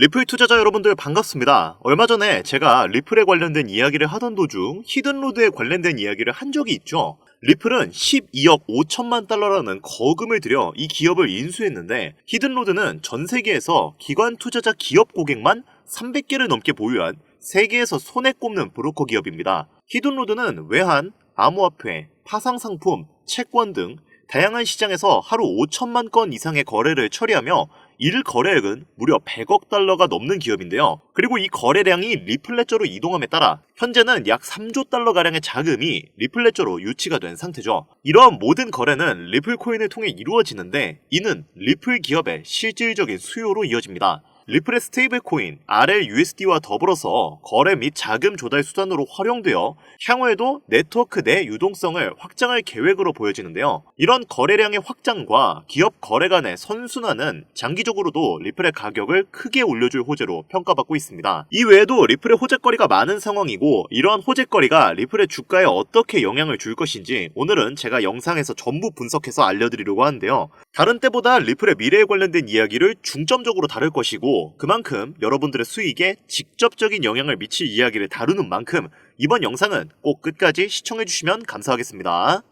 리플 투자자 여러분들 반갑습니다. 얼마 전에 제가 리플에 관련된 이야기를 하던 도중 히든로드에 관련된 이야기를 한 적이 있죠. 리플은 12억 5천만 달러라는 거금을 들여 이 기업을 인수했는데 히든로드는 전 세계에서 기관 투자자 기업 고객만 300개를 넘게 보유한 세계에서 손에 꼽는 브로커 기업입니다. 히든로드는 외환, 암호화폐, 파상상품, 채권 등 다양한 시장에서 하루 5천만 건 이상의 거래를 처리하며 일 거래액은 무려 100억 달러가 넘는 기업인데요. 그리고 이 거래량이 리플레저로 이동함에 따라 현재는 약 3조 달러가량의 자금이 리플레저로 유치가 된 상태죠. 이러한 모든 거래는 리플 코인을 통해 이루어지는데 이는 리플 기업의 실질적인 수요로 이어집니다. 리플의 스테이블 코인 RLUSD와 더불어서 거래 및 자금 조달 수단으로 활용되어 향후에도 네트워크 내 유동성을 확장할 계획으로 보여지는데요. 이런 거래량의 확장과 기업 거래 간의 선순환은 장기적으로도 리플의 가격을 크게 올려줄 호재로 평가받고 있습니다. 이 외에도 리플의 호재거리가 많은 상황이고 이러한 호재거리가 리플의 주가에 어떻게 영향을 줄 것인지 오늘은 제가 영상에서 전부 분석해서 알려드리려고 하는데요. 다른 때보다 리플의 미래에 관련된 이야기를 중점적으로 다룰 것이고 그만큼 여러분들의 수익에 직접적인 영향을 미칠 이야기를 다루는 만큼 이번 영상은 꼭 끝까지 시청해주시면 감사하겠습니다.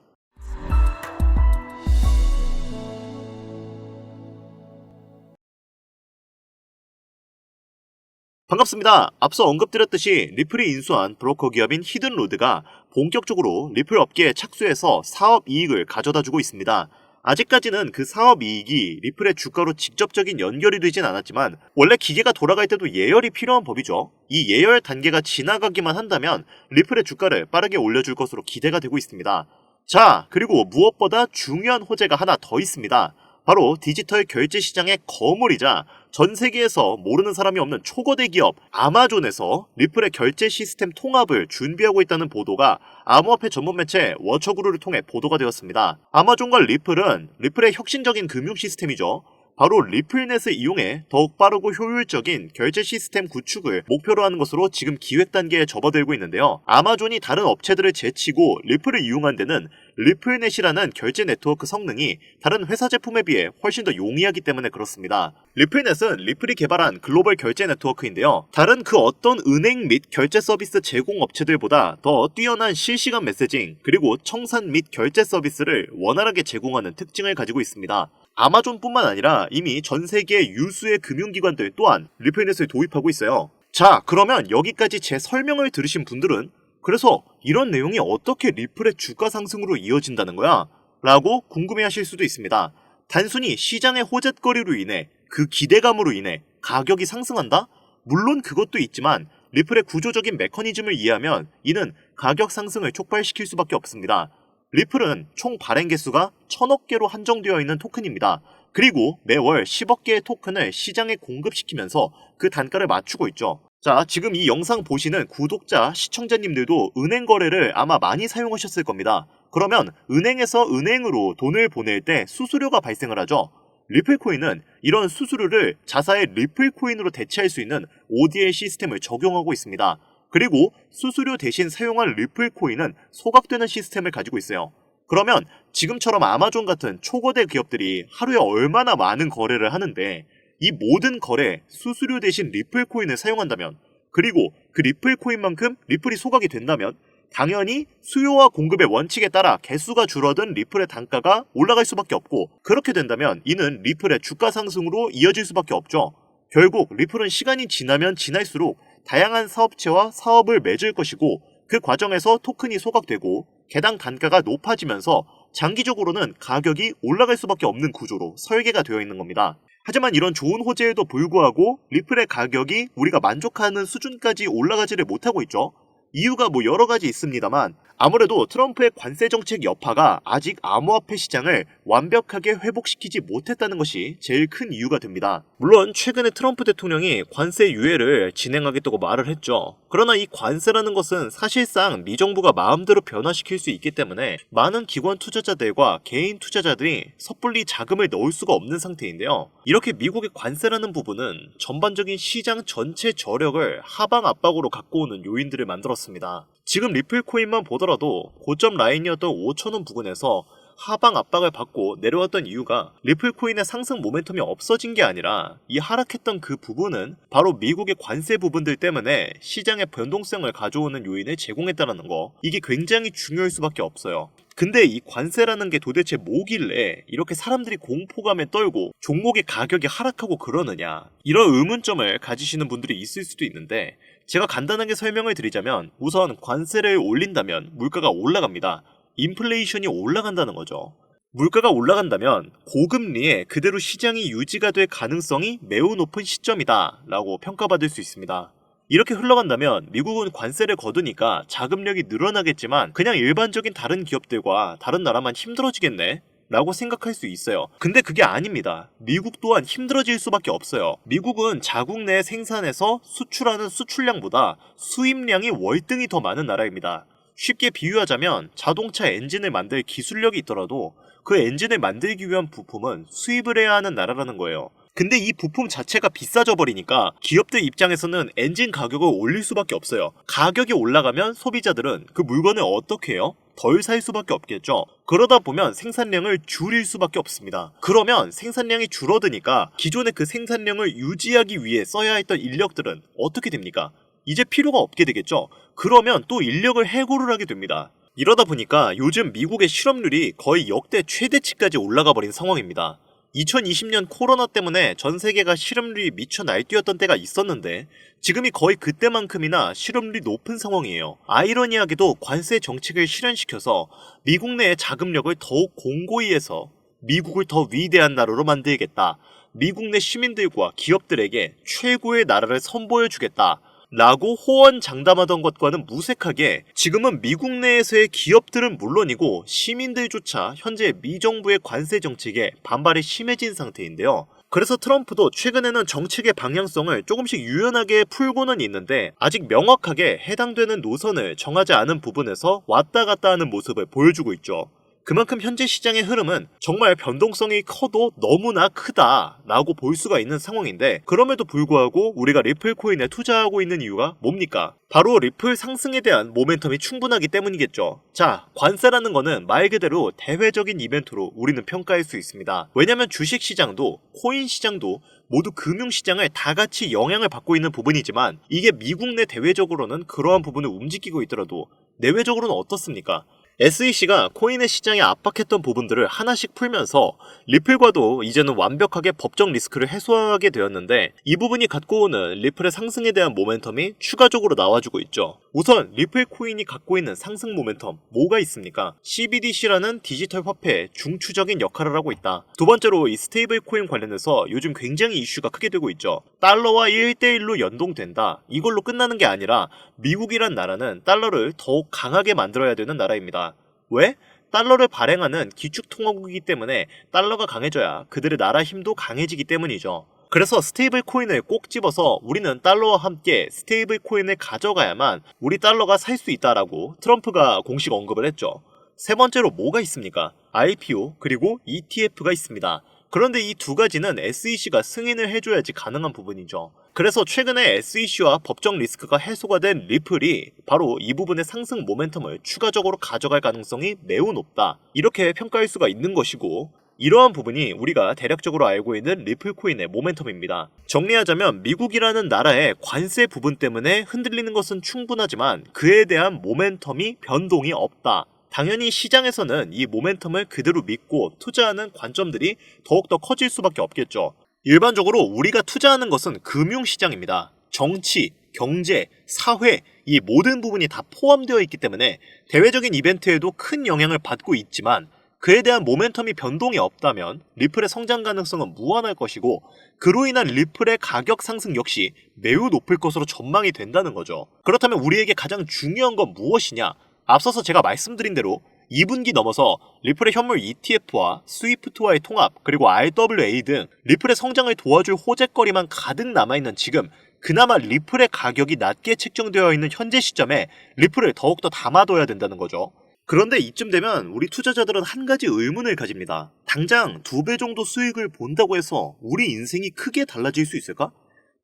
반갑습니다. 앞서 언급드렸듯이 리플이 인수한 브로커 기업인 히든로드가 본격적으로 리플 업계에 착수해서 사업 이익을 가져다주고 있습니다. 아직까지는 그 사업 이익이 리플의 주가로 직접적인 연결이 되진 않았지만 원래 기계가 돌아갈 때도 예열이 필요한 법이죠. 이 예열 단계가 지나가기만 한다면 리플의 주가를 빠르게 올려줄 것으로 기대가 되고 있습니다. 자, 그리고 무엇보다 중요한 호재가 하나 더 있습니다. 바로 디지털 결제 시장의 거물이자 전 세계에서 모르는 사람이 없는 초거대 기업 아마존에서 리플의 결제 시스템 통합을 준비하고 있다는 보도가 암호화폐 전문 매체 워처그루를 통해 보도가 되었습니다. 아마존과 리플은 리플의 혁신적인 금융 시스템이죠. 바로 리플넷을 이용해 더욱 빠르고 효율적인 결제 시스템 구축을 목표로 하는 것으로 지금 기획 단계에 접어들고 있는데요. 아마존이 다른 업체들을 제치고 리플을 이용한 데는 리플넷이라는 결제 네트워크 성능이 다른 회사 제품에 비해 훨씬 더 용이하기 때문에 그렇습니다. 리플넷은 리플이 개발한 글로벌 결제 네트워크인데요. 다른 그 어떤 은행 및 결제 서비스 제공 업체들보다 더 뛰어난 실시간 메시징 그리고 청산 및 결제 서비스를 원활하게 제공하는 특징을 가지고 있습니다. 아마존뿐만 아니라 이미 전 세계 유수의 금융기관들 또한 리플넷을 도입하고 있어요. 자, 그러면 여기까지 제 설명을 들으신 분들은 그래서 이런 내용이 어떻게 리플의 주가 상승으로 이어진다는 거야? 라고 궁금해하실 수도 있습니다. 단순히 시장의 호재거리로 인해 그 기대감으로 인해 가격이 상승한다? 물론 그것도 있지만 리플의 구조적인 메커니즘을 이해하면 이는 가격 상승을 촉발시킬 수밖에 없습니다. 리플은 총 발행 개수가 1000억 개로 한정되어 있는 토큰입니다. 그리고 매월 10억 개의 토큰을 시장에 공급시키면서 그 단가를 맞추고 있죠. 자, 지금 이 영상 보시는 구독자, 시청자님들도 은행 거래를 아마 많이 사용하셨을 겁니다. 그러면 은행에서 은행으로 돈을 보낼 때 수수료가 발생을 하죠. 리플코인은 이런 수수료를 자사의 리플코인으로 대체할 수 있는 ODL 시스템을 적용하고 있습니다. 그리고 수수료 대신 사용한 리플코인은 소각되는 시스템을 가지고 있어요. 그러면 지금처럼 아마존 같은 초거대 기업들이 하루에 얼마나 많은 거래를 하는데 이 모든 거래 수수료 대신 리플코인을 사용한다면 그리고 그 리플코인만큼 리플이 소각이 된다면 당연히 수요와 공급의 원칙에 따라 개수가 줄어든 리플의 단가가 올라갈 수밖에 없고 그렇게 된다면 이는 리플의 주가 상승으로 이어질 수밖에 없죠. 결국 리플은 시간이 지나면 지날수록 다양한 사업체와 사업을 맺을 것이고 그 과정에서 토큰이 소각되고 개당 단가가 높아지면서 장기적으로는 가격이 올라갈 수밖에 없는 구조로 설계가 되어 있는 겁니다. 하지만 이런 좋은 호재에도 불구하고 리플의 가격이 우리가 만족하는 수준까지 올라가지를 못하고 있죠. 이유가 여러 가지 있습니다만 아무래도 트럼프의 관세 정책 여파가 아직 암호화폐 시장을 완벽하게 회복시키지 못했다는 것이 제일 큰 이유가 됩니다. 물론 최근에 트럼프 대통령이 관세 유예를 진행하겠다고 말을 했죠. 그러나 이 관세라는 것은 사실상 미 정부가 마음대로 변화시킬 수 있기 때문에 많은 기관 투자자들과 개인 투자자들이 섣불리 자금을 넣을 수가 없는 상태인데요. 이렇게 미국의 관세라는 부분은 전반적인 시장 전체 저력을 하방 압박으로 갖고 오는 요인들을 만들었습니다. 지금 리플코인만 보더라도 고점 라인이었던 5,000원 부근에서 하방 압박을 받고 내려왔던 이유가 리플 코인의 상승 모멘텀이 없어진 게 아니라 이 하락했던 그 부분은 바로 미국의 관세 부분들 때문에 시장의 변동성을 가져오는 요인을 제공했다는 거. 이게 굉장히 중요할 수밖에 없어요. 근데 이 관세라는 게 도대체 뭐길래 이렇게 사람들이 공포감에 떨고 종목의 가격이 하락하고 그러느냐, 이런 의문점을 가지시는 분들이 있을 수도 있는데, 제가 간단하게 설명을 드리자면 우선 관세를 올린다면 물가가 올라갑니다. 인플레이션이 올라간다는 거죠. 물가가 올라간다면 고금리에 그대로 시장이 유지가 될 가능성이 매우 높은 시점이다 라고 평가받을 수 있습니다. 이렇게 흘러간다면 미국은 관세를 거두니까 자금력이 늘어나겠지만 그냥 일반적인 다른 기업들과 다른 나라만 힘들어지겠네? 라고 생각할 수 있어요. 근데 그게 아닙니다. 미국 또한 힘들어질 수밖에 없어요. 미국은 자국 내 생산에서 수출하는 수출량보다 수입량이 월등히 더 많은 나라입니다. 쉽게 비유하자면 자동차 엔진을 만들 기술력이 있더라도 그 엔진을 만들기 위한 부품은 수입을 해야 하는 나라라는 거예요. 근데 이 부품 자체가 비싸져 버리니까 기업들 입장에서는 엔진 가격을 올릴 수밖에 없어요. 가격이 올라가면 소비자들은 그 물건을 어떻게 해요? 덜 살 수밖에 없겠죠. 그러다 보면 생산량을 줄일 수밖에 없습니다. 그러면 생산량이 줄어드니까 기존의 그 생산량을 유지하기 위해 써야 했던 인력들은 어떻게 됩니까? 이제 필요가 없게 되겠죠. 그러면 또 인력을 해고를 하게 됩니다. 이러다 보니까 요즘 미국의 실업률이 거의 역대 최대치까지 올라가 버린 상황입니다. 2020년 코로나 때문에 전 세계가 실업률이 미쳐 날뛰었던 때가 있었는데 지금이 거의 그때만큼이나 실업률이 높은 상황이에요. 아이러니하게도 관세 정책을 실현시켜서 미국 내의 자금력을 더욱 공고히 해서 미국을 더 위대한 나라로 만들겠다. 미국 내 시민들과 기업들에게 최고의 나라를 선보여주겠다. 라고 호언장담하던 것과는 무색하게 지금은 미국 내에서의 기업들은 물론이고 시민들조차 현재 미정부의 관세 정책에 반발이 심해진 상태인데요. 그래서 트럼프도 최근에는 정책의 방향성을 조금씩 유연하게 풀고는 있는데 아직 명확하게 해당되는 노선을 정하지 않은 부분에서 왔다 갔다 하는 모습을 보여주고 있죠. 그만큼 현재 시장의 흐름은 정말 변동성이 커도 너무나 크다라고 볼 수가 있는 상황인데, 그럼에도 불구하고 우리가 리플 코인에 투자하고 있는 이유가 뭡니까? 바로 리플 상승에 대한 모멘텀이 충분하기 때문이겠죠. 자, 관세라는 거는 말 그대로 대외적인 이벤트로 우리는 평가할 수 있습니다. 왜냐면 주식 시장도 코인 시장도 모두 금융시장을 다 같이 영향을 받고 있는 부분이지만 이게 미국 내 대외적으로는 그러한 부분을 움직이고 있더라도 내외적으로는 어떻습니까? SEC가 코인의 시장에 압박했던 부분들을 하나씩 풀면서 리플과도 이제는 완벽하게 법적 리스크를 해소하게 되었는데 이 부분이 갖고 오는 리플의 상승에 대한 모멘텀이 추가적으로 나와주고 있죠. 우선 리플 코인이 갖고 있는 상승 모멘텀 뭐가 있습니까? CBDC라는 디지털 화폐의 중추적인 역할을 하고 있다. 두 번째로 이 스테이블 코인 관련해서 요즘 굉장히 이슈가 크게 되고 있죠. 달러와 1대1로 연동된다. 이걸로 끝나는 게 아니라 미국이란 나라는 달러를 더욱 강하게 만들어야 되는 나라입니다. 왜? 달러를 발행하는 기축통화국이기 때문에 달러가 강해져야 그들의 나라 힘도 강해지기 때문이죠. 그래서 스테이블 코인을 꼭 집어서 우리는 달러와 함께 스테이블 코인을 가져가야만 우리 달러가 살 수 있다라고 트럼프가 공식 언급을 했죠. 세 번째로 뭐가 있습니까? IPO 그리고 ETF가 있습니다. 그런데 이 두 가지는 SEC가 승인을 해줘야지 가능한 부분이죠. 그래서 최근에 SEC와 법적 리스크가 해소가 된 리플이 바로 이 부분의 상승 모멘텀을 추가적으로 가져갈 가능성이 매우 높다. 이렇게 평가할 수가 있는 것이고, 이러한 부분이 우리가 대략적으로 알고 있는 리플 코인의 모멘텀입니다. 정리하자면 미국이라는 나라의 관세 부분 때문에 흔들리는 것은 충분하지만 그에 대한 모멘텀이 변동이 없다. 당연히 시장에서는 이 모멘텀을 그대로 믿고 투자하는 관점들이 더욱더 커질 수밖에 없겠죠. 일반적으로 우리가 투자하는 것은 금융시장입니다. 정치, 경제, 사회 이 모든 부분이 다 포함되어 있기 때문에 대외적인 이벤트에도 큰 영향을 받고 있지만 그에 대한 모멘텀이 변동이 없다면 리플의 성장 가능성은 무한할 것이고 그로 인한 리플의 가격 상승 역시 매우 높을 것으로 전망이 된다는 거죠. 그렇다면 우리에게 가장 중요한 건 무엇이냐? 앞서서 제가 말씀드린 대로 2분기 넘어서 리플의 현물 ETF와 스위프트와의 통합 그리고 RWA 등 리플의 성장을 도와줄 호재거리만 가득 남아있는 지금 그나마 리플의 가격이 낮게 책정되어 있는 현재 시점에 리플을 더욱더 담아둬야 된다는 거죠. 그런데 이쯤 되면 우리 투자자들은 한 가지 의문을 가집니다. 당장 2배 정도 수익을 본다고 해서 우리 인생이 크게 달라질 수 있을까?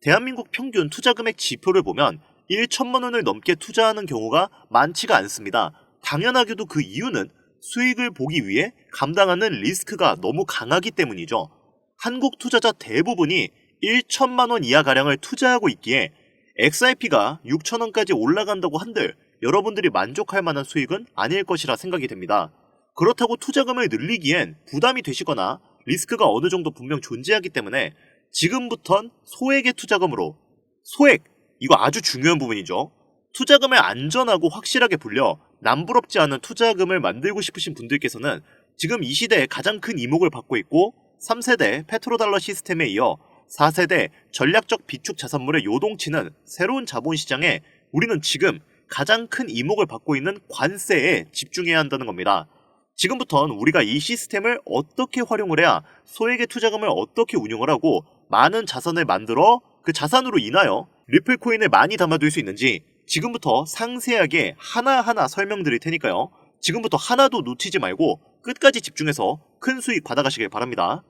대한민국 평균 투자금액 지표를 보면 1천만 원을 넘게 투자하는 경우가 많지가 않습니다. 당연하게도 그 이유는 수익을 보기 위해 감당하는 리스크가 너무 강하기 때문이죠. 한국 투자자 대부분이 1천만 원 이하가량을 투자하고 있기에 XRP가 6천 원까지 올라간다고 한들 여러분들이 만족할 만한 수익은 아닐 것이라 생각이 됩니다. 그렇다고 투자금을 늘리기엔 부담이 되시거나 리스크가 어느 정도 분명 존재하기 때문에 지금부턴 소액의 투자금으로, 소액! 이거 아주 중요한 부분이죠. 투자금을 안전하고 확실하게 불려 남부럽지 않은 투자금을 만들고 싶으신 분들께서는 지금 이 시대에 가장 큰 이목을 받고 있고 3세대 페트로달러 시스템에 이어 4세대 전략적 비축 자산물의 요동치는 새로운 자본시장에 우리는 지금 가장 큰 이목을 받고 있는 관세에 집중해야 한다는 겁니다. 지금부터는 우리가 이 시스템을 어떻게 활용을 해야 소액의 투자금을 어떻게 운용을 하고 많은 자산을 만들어 그 자산으로 인하여 리플 코인을 많이 담아둘 수 있는지 지금부터 상세하게 하나하나 설명드릴 테니까요. 지금부터 하나도 놓치지 말고 끝까지 집중해서 큰 수익 받아가시길 바랍니다.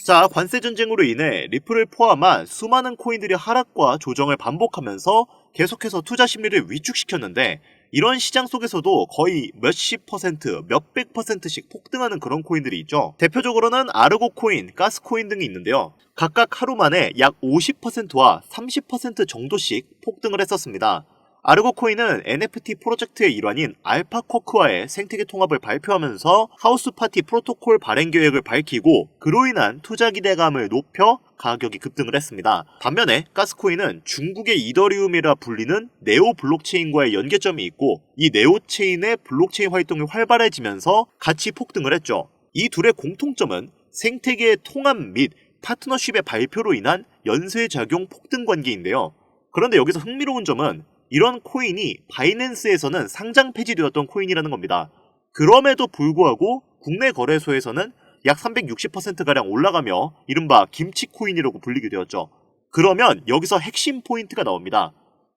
자, 관세 전쟁으로 인해 리플을 포함한 수많은 코인들이 하락과 조정을 반복하면서 계속해서 투자 심리를 위축시켰는데 이런 시장 속에서도 거의 몇십 퍼센트, 몇백 퍼센트씩 폭등하는 그런 코인들이 있죠. 대표적으로는 아르고 코인, 가스 코인 등이 있는데요. 각각 하루 만에 약 50%와 30% 정도씩 폭등을 했었습니다. 아르고 코인은 NFT 프로젝트의 일환인 알파쿼크와의 생태계 통합을 발표하면서 하우스 파티 프로토콜 발행 계획을 밝히고 그로 인한 투자 기대감을 높여 가격이 급등을 했습니다. 반면에 가스코인은 중국의 이더리움이라 불리는 네오 블록체인과의 연계점이 있고 이 네오 체인의 블록체인 활동이 활발해지면서 같이 폭등을 했죠. 이 둘의 공통점은 생태계의 통합 및 파트너십의 발표로 인한 연쇄작용 폭등 관계인데요. 그런데 여기서 흥미로운 점은 이런 코인이 바이낸스에서는 상장 폐지되었던 코인이라는 겁니다. 그럼에도 불구하고 국내 거래소에서는 약 360%가량 올라가며 이른바 김치 코인이라고 불리게 되었죠. 그러면 여기서 핵심 포인트가 나옵니다.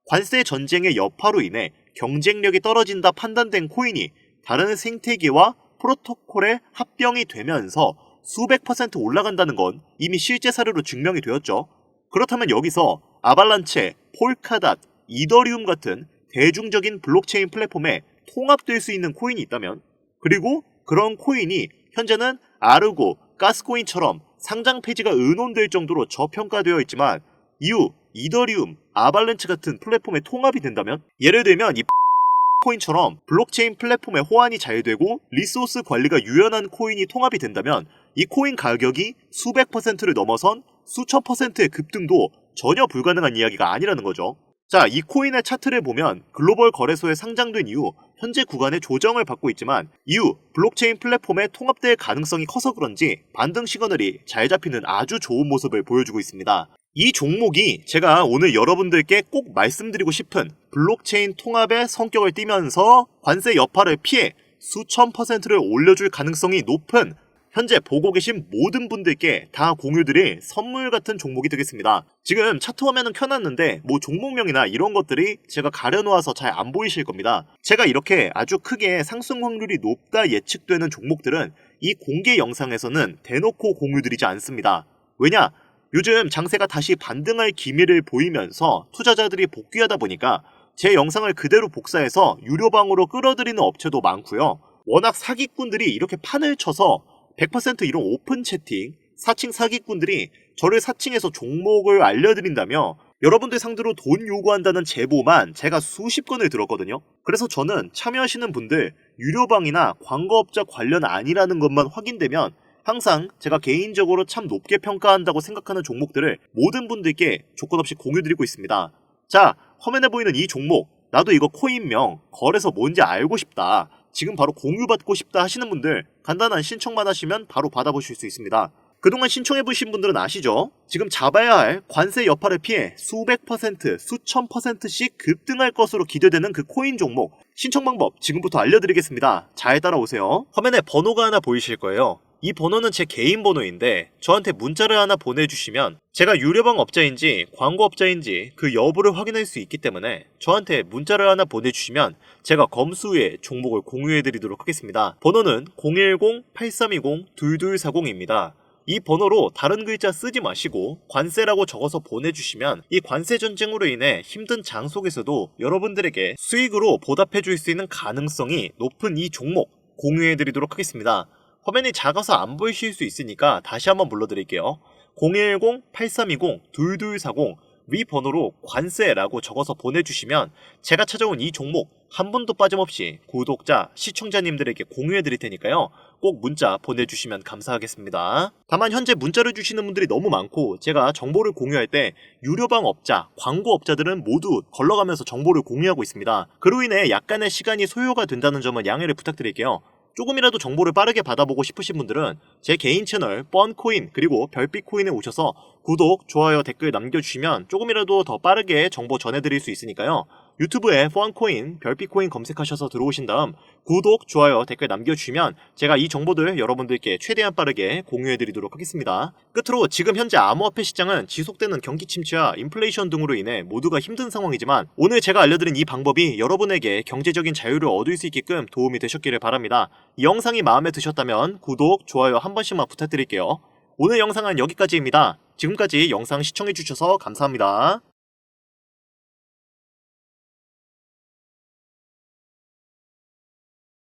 관세 전쟁의 여파로 인해 경쟁력이 떨어진다 판단된 코인이 다른 생태계와 프로토콜에 합병이 되면서 수백 퍼센트 올라간다는 건 이미 실제 사례로 증명이 되었죠. 그렇다면 여기서 아발란체, 폴카닷, 이더리움 같은 대중적인 블록체인 플랫폼에 통합될 수 있는 코인이 있다면, 그리고 그런 코인이 현재는 아르고, 가스코인처럼 상장 폐지가 의논될 정도로 저평가되어 있지만 이후 이더리움, 아발란체 같은 플랫폼에 통합이 된다면, 예를 들면 이 코인처럼 블록체인 플랫폼에 호환이 잘 되고 리소스 관리가 유연한 코인이 통합이 된다면 이 코인 가격이 수백 퍼센트를 넘어선 수천 퍼센트의 급등도 전혀 불가능한 이야기가 아니라는 거죠. 자, 이 코인의 차트를 보면 글로벌 거래소에 상장된 이후 현재 구간의 조정을 받고 있지만 이후 블록체인 플랫폼에 통합될 가능성이 커서 그런지 반등 시그널이 잘 잡히는 아주 좋은 모습을 보여주고 있습니다. 이 종목이 제가 오늘 여러분들께 꼭 말씀드리고 싶은 블록체인 통합의 성격을 띠면서 관세 여파를 피해 수천 퍼센트를 올려줄 가능성이 높은 현재 보고 계신 모든 분들께 다 공유드릴 선물 같은 종목이 되겠습니다. 지금 차트 화면은 켜놨는데 뭐 종목명이나 이런 것들이 제가 가려놓아서 잘 안 보이실 겁니다. 제가 이렇게 아주 크게 상승 확률이 높다 예측되는 종목들은 이 공개 영상에서는 대놓고 공유드리지 않습니다. 왜냐? 요즘 장세가 다시 반등할 기미를 보이면서 투자자들이 복귀하다 보니까 제 영상을 그대로 복사해서 유료방으로 끌어들이는 업체도 많고요. 워낙 사기꾼들이 이렇게 판을 쳐서 100% 이런 오픈 채팅, 사칭 사기꾼들이 저를 사칭해서 종목을 알려드린다며 여러분들 상대로 돈 요구한다는 제보만 제가 수십 건을 들었거든요. 그래서 저는 참여하시는 분들 유료방이나 광고업자 관련 아니라는 것만 확인되면 항상 제가 개인적으로 참 높게 평가한다고 생각하는 종목들을 모든 분들께 조건 없이 공유드리고 있습니다. 자, 화면에 보이는 이 종목, 나도 이거 코인명, 거래소 뭔지 알고 싶다, 지금 바로 공유받고 싶다 하시는 분들 간단한 신청만 하시면 바로 받아보실 수 있습니다. 그동안 신청해보신 분들은 아시죠? 지금 잡아야 할 관세 여파를 피해 수백 퍼센트, 수천 퍼센트씩 급등할 것으로 기대되는 그 코인 종목 신청 방법 지금부터 알려드리겠습니다. 잘 따라오세요. 화면에 번호가 하나 보이실 거예요. 이 번호는 제 개인 번호인데 저한테 문자를 하나 보내주시면 제가 유료방 업자인지 광고 업자인지 그 여부를 확인할 수 있기 때문에 저한테 문자를 하나 보내주시면 제가 검수 후에 종목을 공유해드리도록 하겠습니다. 번호는 010-8320-2240입니다. 이 번호로 다른 글자 쓰지 마시고 관세라고 적어서 보내주시면 이 관세 전쟁으로 인해 힘든 장 속에서도 여러분들에게 수익으로 보답해줄 수 있는 가능성이 높은 이 종목 공유해드리도록 하겠습니다. 화면이 작아서 안 보이실 수 있으니까 다시 한번 불러드릴게요. 010-8320-2240 위 번호로 관세라고 적어서 보내주시면 제가 찾아온 이 종목 한 분도 빠짐없이 구독자, 시청자님들에게 공유해드릴 테니까요. 꼭 문자 보내주시면 감사하겠습니다. 다만 현재 문자를 주시는 분들이 너무 많고 제가 정보를 공유할 때 유료방 업자, 광고업자들은 모두 걸러가면서 정보를 공유하고 있습니다. 그로 인해 약간의 시간이 소요가 된다는 점은 양해를 부탁드릴게요. 조금이라도 정보를 빠르게 받아보고 싶으신 분들은 제 개인 채널 뻔코인 그리고 별빛코인에 오셔서 구독, 좋아요, 댓글 남겨주시면 조금이라도 더 빠르게 정보 전해드릴 수 있으니까요. 유튜브에 뻔코인, 별빛코인 검색하셔서 들어오신 다음 구독, 좋아요, 댓글 남겨주시면 제가 이 정보들 여러분들께 최대한 빠르게 공유해드리도록 하겠습니다. 끝으로 지금 현재 암호화폐 시장은 지속되는 경기 침체와 인플레이션 등으로 인해 모두가 힘든 상황이지만 오늘 제가 알려드린 이 방법이 여러분에게 경제적인 자유를 얻을 수 있게끔 도움이 되셨기를 바랍니다. 이 영상이 마음에 드셨다면 구독, 좋아요 한 번씩만 부탁드릴게요. 오늘 영상은 여기까지입니다. 지금까지 영상 시청해주셔서 감사합니다.